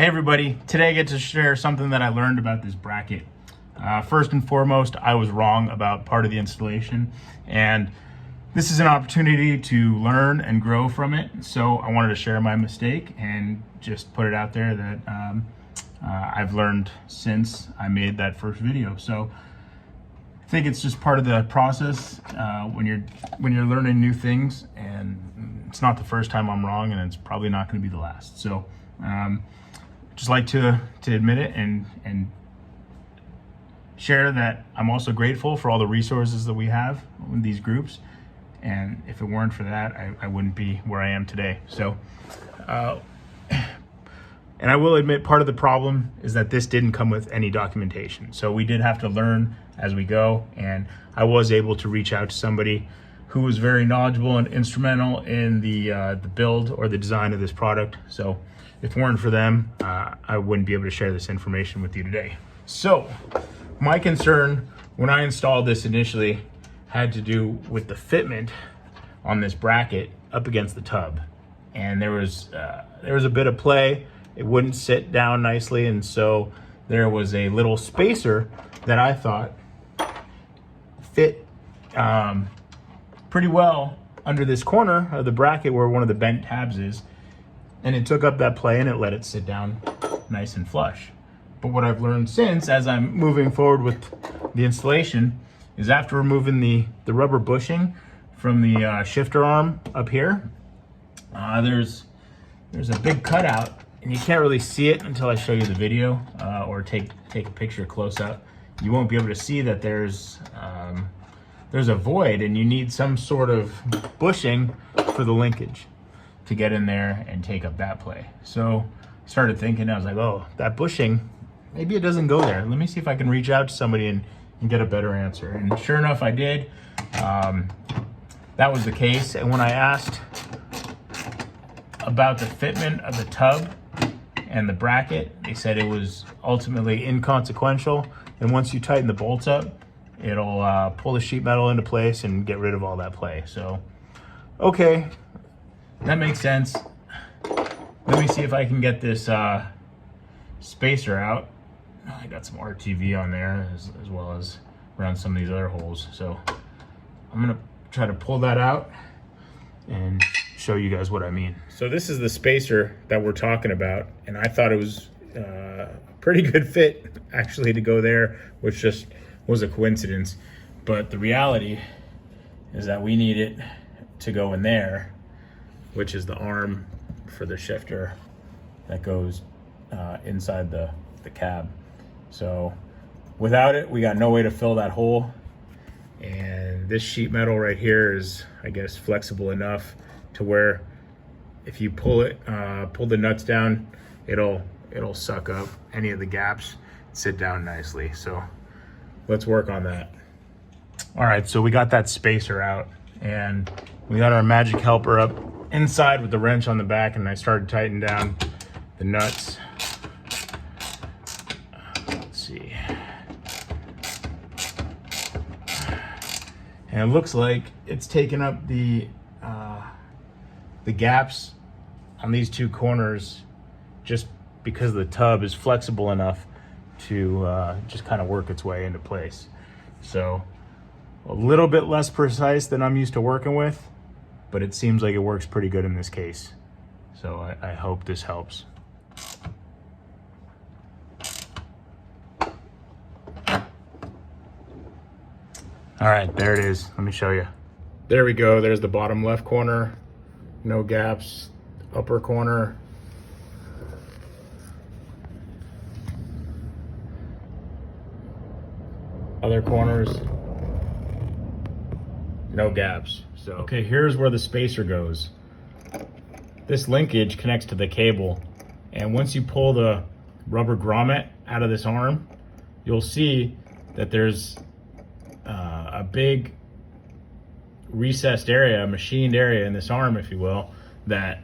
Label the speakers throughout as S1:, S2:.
S1: Hey everybody, today I get to share something that I learned about this bracket. First and foremost, I was wrong about part of the installation, and this is an opportunity to learn and grow from it. So I wanted to share my mistake and just put it out there that I've learned since I made that first video. So I think it's just part of the process when you're learning new things, and it's not the first time I'm wrong, and it's probably not going to be the last. So just like to admit it and share that I'm also grateful for all the resources that we have in these groups, and if it weren't for that, I wouldn't be where I am today. So and I will admit, part of the problem is that this didn't come with any documentation, so we did have to learn as we go, and I was able to reach out to somebody who was very knowledgeable and instrumental in the build or the design of this product. So if it weren't for them, I wouldn't be able to share this information with you today. So my concern when I installed this initially had to do with the fitment on this bracket up against the tub. And there was a bit of play. It wouldn't sit down nicely, and so there was a little spacer that I thought fit pretty well under this corner of the bracket where one of the bent tabs is. And it took up that play and it let it sit down nice and flush. But what I've learned since, as I'm moving forward with the installation, is after removing the rubber bushing from the shifter arm up here, there's a big cutout, and you can't really see it until I show you the video or take a picture close up. You won't be able to see that there's a void, and you need some sort of bushing for the linkage to get in there and take up that play. So I started thinking, I was like, oh, that bushing, maybe it doesn't go there. Let me see if I can reach out to somebody and get a better answer. And sure enough, I did. That was the case. And when I asked about the fitment of the tub and the bracket, they said it was ultimately inconsequential. And once you tighten the bolts up, it'll pull the sheet metal into place and get rid of all that play. So, okay. That makes sense. Let me see if I can get this spacer out. I got some RTV on there as well as around some of these other holes. So I'm gonna try to pull that out and show you guys what I mean. So this is the spacer that we're talking about, and I thought it was a pretty good fit actually to go there, which just was a coincidence. But the reality is that we need it to go in there, which is the arm for the shifter that goes inside the cab. So without it, we got no way to fill that hole. And this sheet metal right here is, I guess, flexible enough to where if you pull the nuts down, it'll suck up any of the gaps, sit down nicely. So let's work on that. All right, so we got that spacer out, and we got our magic helper up inside with the wrench on the back, and I started tightening down the nuts. Let's see. And it looks like it's taken up the gaps on these two corners just because the tub is flexible enough to just kind of work its way into place. So a little bit less precise than I'm used to working with, but it seems like it works pretty good in this case. So I hope this helps. All right, there it is. Let me show you. There we go. There's the bottom left corner. No gaps. Upper corner. Other corners. No gaps. So, okay, here's where the spacer goes. This linkage connects to the cable, and once you pull the rubber grommet out of this arm, you'll see that there's a big recessed area, a machined area in this arm, if you will, that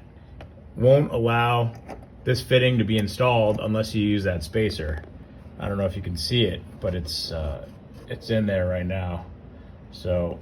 S1: won't allow this fitting to be installed unless you use that spacer. I don't know if you can see it, but it's in there right now. So